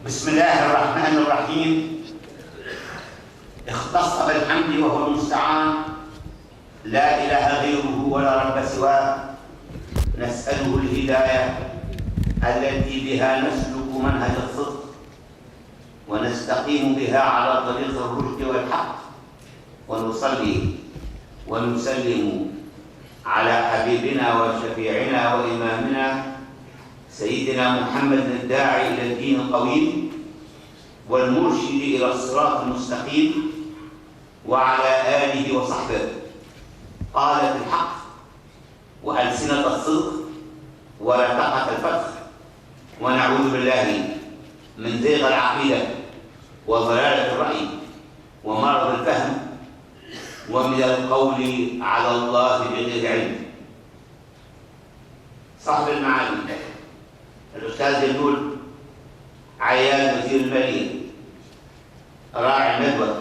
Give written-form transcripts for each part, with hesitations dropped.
بسم الله الرحمن الرحيم. اختص بالحمد وهو المستعان، لا إله غيره ولا رب سواه. نسأله الهداية التي بها نسلك منهج الصدق ونستقيم بها على طريق الرشد والحق، ونصلي ونسلم على حبيبنا وشفيعنا وإمامنا سيدنا محمد الداعي إلى الدين القويم والمرشد إلى الصراط المستقيم، وعلى آله وصحبه قالت الحق وألسنة الصدق ورتقة الفتح، ونعوذ بالله من زيغ العقيدة وضلالة الرأي ومرض الفهم ومن القول على الله بغير علم. صاحب المعالي الأستاذ يقول عيال وزير المالية، راعي الندوة،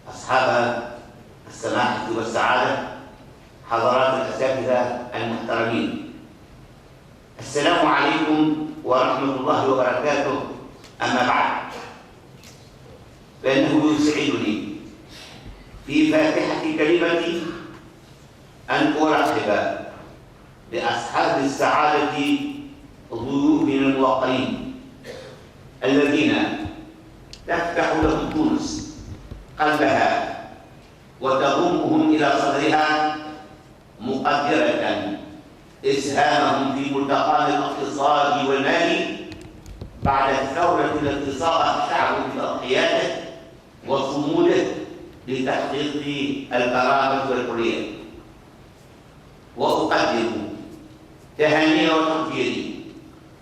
أصحاب السماحة والسعادة، حضرات الأساتذة المحترمين، السلام عليكم ورحمة الله وبركاته. أما بعد، فإنه يسعدني في فاتحة كلمتي أن أرحب بأصحاب السعادة ضيوفنا الموقرين الذين تفتح لهم تونس قلبها وتضمهم إلى صدرها، مقدرة إسهامهم في ملتقى الاقتصاد والمالي بعد الثورة التي صاغها الشعب بتضحياته وصموده لتحقيق الكرامة والحرية. وأقدم تهاني وتقديري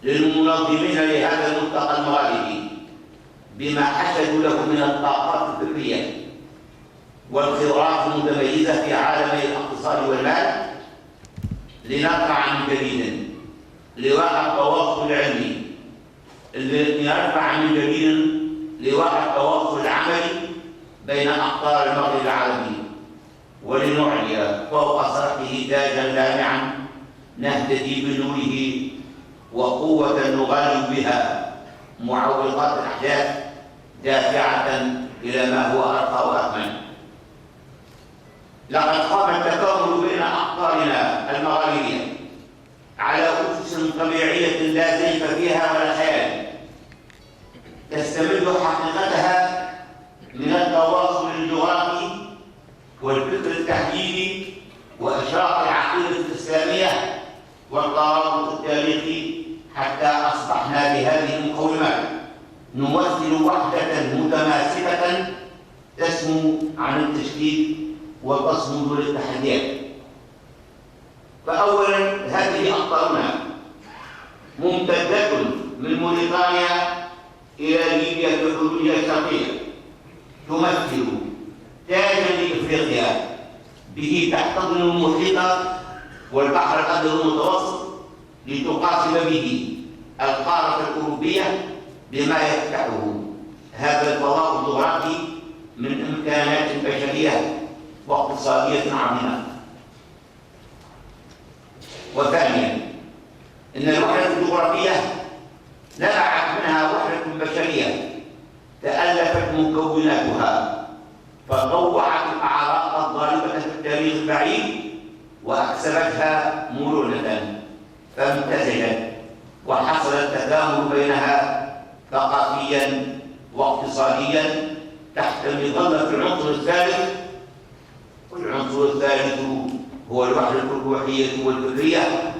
للمنظمين لهذا الملتقى المغربي بما حشدوا له من الطاقات الفكرية والخبرات المتميزة في عالمي الاقتصاد والمال، لنرفع من جديد لواء التواصل العلمي، لنرفع من جديد لواء التواصل العملي بين أقطار المغرب العربي، ولنعلي فوق سطحه تاجا لامعا نهتدي بنوره وقوة نغالب بها معوقات الأحداث دافعة إلى ما هو أرقى وأكمل. لقد قام التكامل بين أقطارنا المغاربية على أسس طبيعية لا زيف فيها ولا خيال، تستمد حقيقتها من التواصل الجغرافي والفكر التحليلي وإشراق العقيدة الإسلامية والترابط التاريخي، حتى أصبحنا بهذه المقومات نمثل وحدة متماسكة تسمو عن التشكيك وتصمد للتحديات. فأولا، هذه أقطارنا ممتدة من موريتانيا إلى ليبيا في الحدود الشرقية، تمثل تاجا لإفريقيا به تحتضن المحيط والبحر الأبيض المتوسط لتقاسم به القارة الأوروبية بما يفتحه هذا الفضاء الجغرافي من إمكانات بشرية واقتصادية عظيمة. وثانيا، إن الوحدة الجغرافية نبعت منها وحدة بشرية تألفت مكوناتها فطوعت الأعراق الضاربة في التاريخ البعيد وأكسبتها مرونة فامتزجت، وحصل التكامل بينها ثقافيا واقتصاديا تحت مظلة العنصر الثالث، والعنصر الثالث هو الوحدة الروحية والفكرية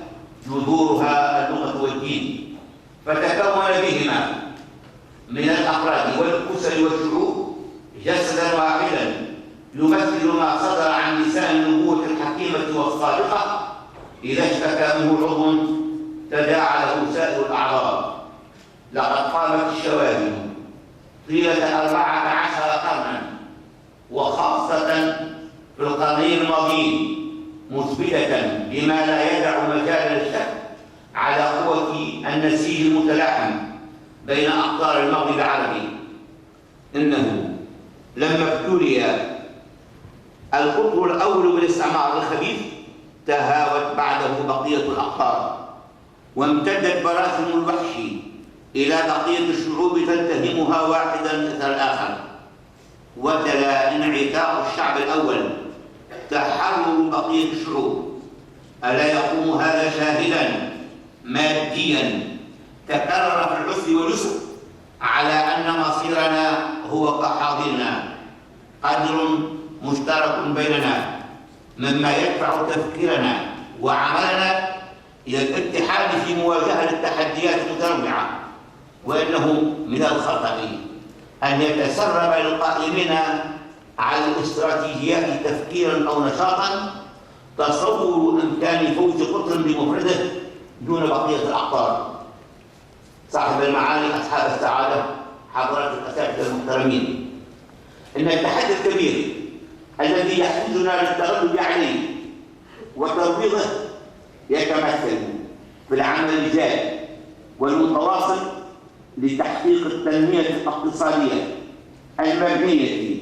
جذورها اللغة والدين، فتكون بهما من الأفراد والأسر والشعوب جسدا واحدا يمثل ما صدر عن لسان النبوة الحكيمة والصادقة. إذا اشتكى منه عضو تداعى له سائر الأعضاء. لقد قامت الشواهد طيلة 14 قرنا وخاصة في القرنين الماضيين مثبتة بما لا يدع مجال للشك على قوة النسيج المتلاحم بين أقطار المغرب العربي. إنه لما ابتلي القطر الأول بالاستعمار الخبيث تهاوت بعده بقية الأقطار، وامتدت براثن الوحش إلى بقية الشعوب تلتهمها واحدا مثل الآخر. وتلا انعكاس الشعب الأول تحرر بقية الشعوب. ألا يقوم هذا شاهدا ماديا تكرر في العسر واليسر على أن مصيرنا هو كحاضرنا، قدر مشترك بيننا مما يدفع تفكيرنا وعملنا إلى الاتحاد في مواجهة التحديات المتنوعة. وإنه من الخطأ أن يتسرب للقائمين على الاستراتيجيات تفكيرا أو نشاطا تصور إمكان فوز قطر بمفرده دون بقية الأقطار. صاحب المعالي أصحاب السعادة، حضرات الأساتذة المحترمين، إن التحدي الكبير الذي يحفزنا للتغلب عليه وترويضه يتمثل في العمل الجاد والمتواصل لتحقيق التنمية الاقتصادية المبنية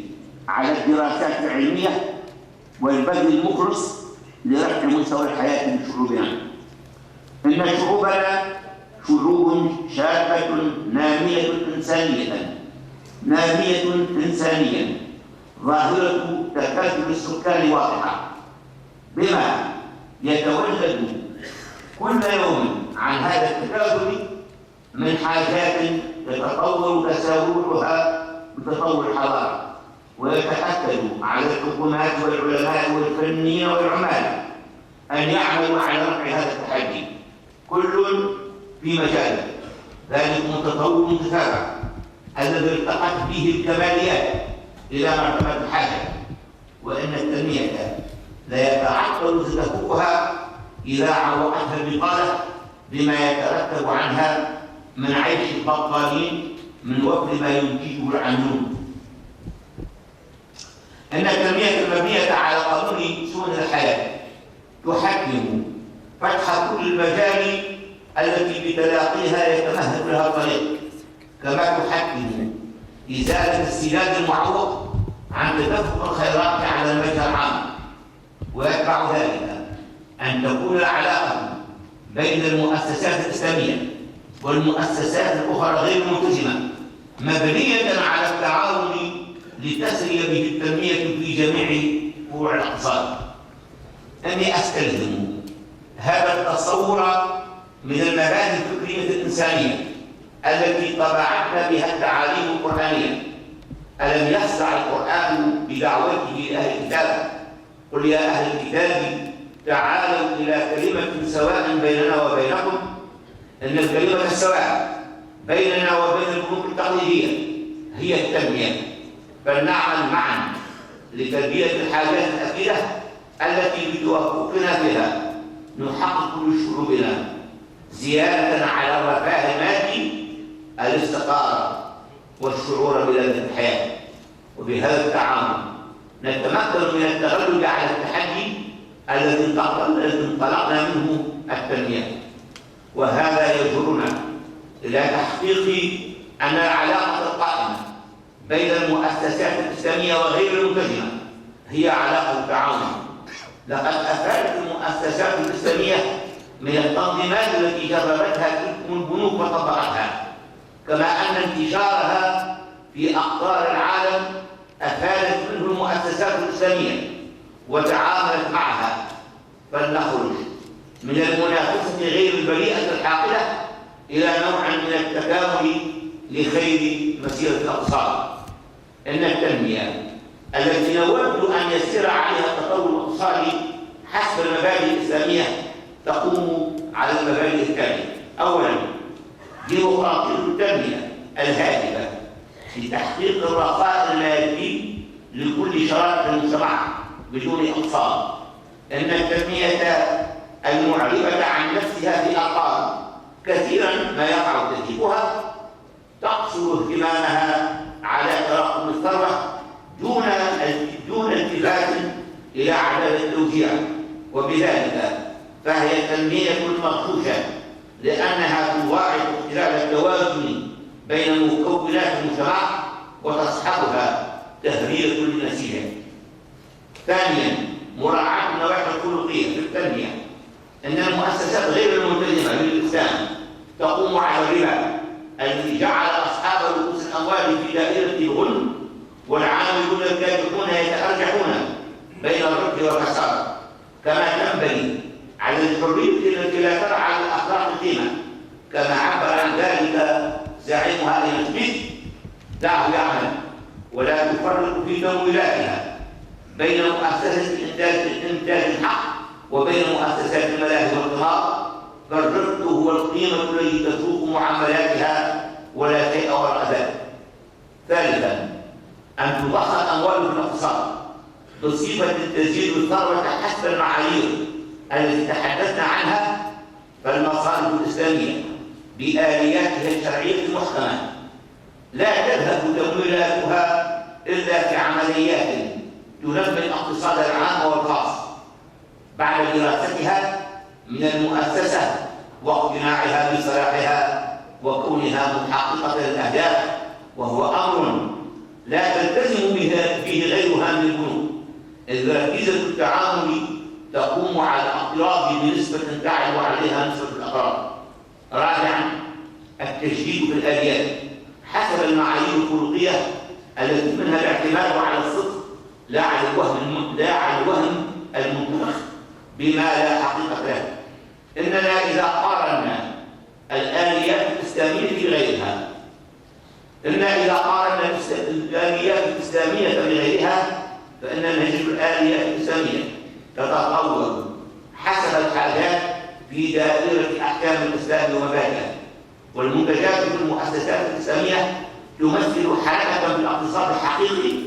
على الدراسات العلمية والبذل المخلص لرفع مستوى الحياة لشعوبنا. إن شعوبنا شعوب شابة نامية إنسانية ظاهرة تكاثر السكان واضحة، بما يتولد كل يوم عن هذا التكاثر من حاجات يتطور تساؤلها بتطور الحضارة، ويتأكد على الحكومات والعلماء والفنيين والعمال أن يعملوا على رفع هذا التحدي، كل في مجاله. ذلك التطور المتتابع الذي ارتقت به الكماليات إلى مرتبة الحاجة، وإن التنمية لا يتعطل تدفقها إذا عوقتها البطالة بما يترتب عنها من عيش البطالين من وفر ما ينتجه العاملون. أن التنمية المبنية على قانون سنن الحياة تحكم فتح كل المجال التي بتلاقيها يتمهد لها الطريق، كما تحكم إزالة السداد المعوق عن تدفق الخيرات على المجال العام. ويتبع ذلك أن تكون العلاقة بين المؤسسات الإسلامية والمؤسسات الأخرى غير الملتزمة مبنية على التعاون لتسري به التنمية في جميع فروع الاقتصاد. أني أستلهم هذا التصور من المبادئ الفكرية الإنسانية التي طبعتنا بها التعاليم القرآنية. ألم يسرع القرآن بدعوته لأهل الكتاب: قل يا أهل الكتاب تعالوا إلى كلمة سواء بيننا وبينكم. إن الكلمة السواء بيننا وبين البنوك التقليدية هي التنمية، فلنعمل معا لتلبية الحاجات الأكيدة التي بتوافقنا بها نحقق لشعوبنا زيادة على الرفاه المادي الاستقرار والشعور بلذة الحياة. وبهذا التعاون نتمكن من التغلب على التحدي الذي انطلقنا منه التنمية. وهذا يجرنا إلى تحقيق أن العلاقة القائمة بين المؤسسات الإسلامية وغير الملتزمة هي علاقة تعاون. لقد أفادت المؤسسات الإسلامية من التنظيمات التي جربتها تلك البنوك وطبقتها، كما أن انتشارها في أقطار العالم أفادت منه المؤسسات الإسلامية وتعاملت معها. فلنخرج من المنافسة غير البريئة الحاقدة إلى نوع من التكامل لخير مسيرة الاقتصاد. إن التنمية التي نود أن يسير عليها التطور الاقتصادي حسب المبادئ الإسلامية تقوم على المبادئ التالية: أولاً، ديمقراطية التنمية الهادفة لتحقيق الرخاء المادي لكل شرائح المجتمع بدون اقتصاد. إن التنمية المعربة عن نفسها في أرقام كثيراً ما يقع ترتيبها تقصر اهتمامها على تراكم الثروة دون التفات إلى عدالة التوزيع، وبذلك فهي تنمية مغشوشة لأنها تضاعف اختلال التوازن بين مكونات المجتمع وتصحبها تهرية لنسيجها. ثانياً، مراعاة النواحي الخلقية في التنمية. إن المؤسسات غير الملتزمة بالإسلام تقوم على الربا الذي جعل أصحاب رؤوس الأموال في دائرة الغنم والعاملون الكادحون يتأرجحون بين الربح والخسارة، كما تنبني على الحرية التي لا ترعى للأخلاق قيمة، كما عبر عن ذلك زعيمها آدم سميث: دعه يعمل ولا تفرق في تمويلاتها بين مؤسسة إنتاج الحق وبين مؤسسات الملاهي والقمار، فالربح هو القيمة التي تسوق معاملاتها ولا شيء وراء ذلك. ثالثا، أن تضخ الأموال في الاقتصاد بصفة تزيد الثروة حسب المعايير التي تحدثنا عنها، فالمصالح الإسلامية بآلياتها الشرعية المحكمة لا تذهب تمويلاتها إلا في عمليات تنمي الاقتصاد العام والخاص بعد دراستها من المؤسسة واقتناعها بصلاحها وكونها محققة للأهداف، وهو أمر لا تلتزم به غيرها من البنوك، إذ ركيزة التعامل تقوم على الاقتراض بنسبة تعلو عليها نسبة الأقراض. رابعا، التشديد في الآليات حسب المعايير الخلقية التي منها الاعتماد على الصدق لا على الوهم المنطلق بما لا حقيقة له. إننا إذا قارنا الآليات الإسلامية بغيرها فإننا نجد الآليات الإسلامية تتطور حسب الحاجات في دائرة أحكام الإسلام ومبادئه، والمنتجات في المؤسسات الإسلامية تمثل حركة في الاقتصاد الحقيقي،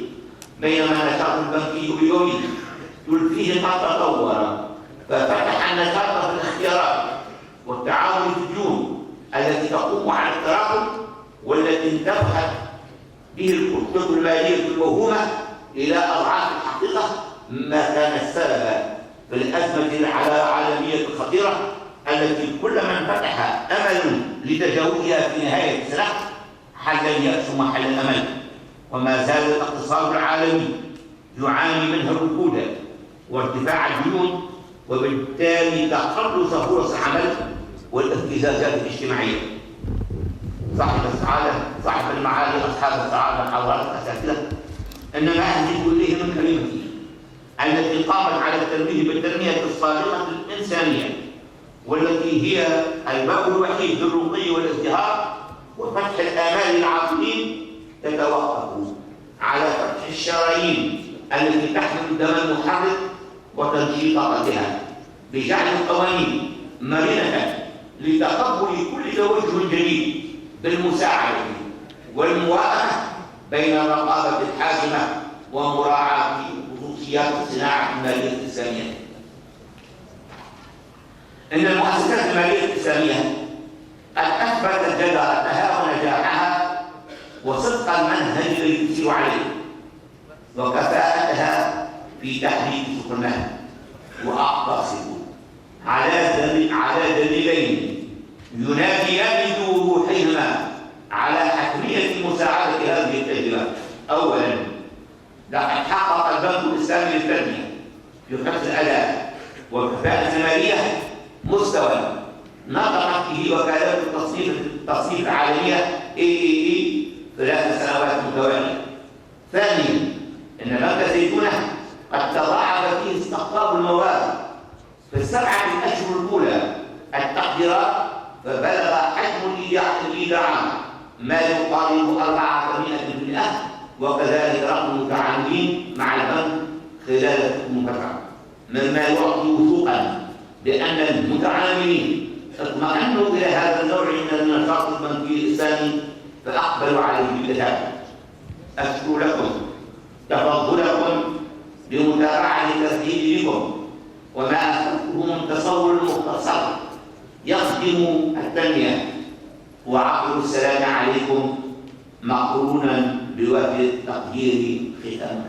بينما النشاط البنكي بيومي تلفيه قد تطور ففتح النشاط في الاختيارات والتعاون في الديون التي تقوم على التراكم، والتي انتفخت به الخطوط المالية الموهومة إلى أضعاف الحقيقة، ما كان السبب في الأزمة العالمية الخطيرة التي كل من فتح أمل لتجاوزها في نهاية السنة حل اليأس محل الأمل، وما زال الاقتصاد العالمي يعاني منها الركود وارتفاع الديون، وبالتالي تقلص فرص العمل والاهتزازات الاجتماعية. صاحب المعالي أصحاب السعادة حضرات الأساتذة، إنما أهدف إليه من كلمتي التي قامت على التنبيه بالتنمية الصادقة الإنسانية، والتي هي الباب الوحيد للرقي والازدهار وفتح الآمال للعاطلين، تتوقف على فتح الشرايين التي تحمل الدم المحرك وتنشيط طاقتها، بجعل القوانين مرنة لتقبل كل توجه جديد بالمساعدة والموائمة بين الرقابة الحاكمة ومراعاة خصوصيات الصناعة المالية الإسلامية. إن المؤسسات المالية الإسلامية قد أثبتت جدارتها ونجاحها وصدق المنهج الذي تسير عليه وكفاءتها في تحديد سوق المال، وأقتصر على دليلين يناديان بوضوحهما على حتمية مساعدة هذه التجربة. أولا، لقد حقق البنك الإسلامي للتنمية في حفظ الأداء والكفاءة المالية مستوى نطقت به وكالات التصنيف العالمية AAA 3 سنوات متوالية. ثانيا، إن بنك زيتونة قد تضاعف فيه استقطاب الموارد في السبعة الأشهر الأولى التقديرات، فبلغ حجم الإيداعات ما يقارب 400%، وكذلك رقم المتعاملين مع البنك خلال المفترض، مما يعطي وثوقا بأن المتعاملين اطمأنوا إلى هذا النوع من النشاط البنكي الإسلامي فأقبلوا عليه بالكتابة. أشكر لكم تفضلكم بمتابعة تسجيلكم وما أخذته من تصور مختصر يخدم التنمية، وعقد السلام عليكم مقرونا بوفد تقدير ختام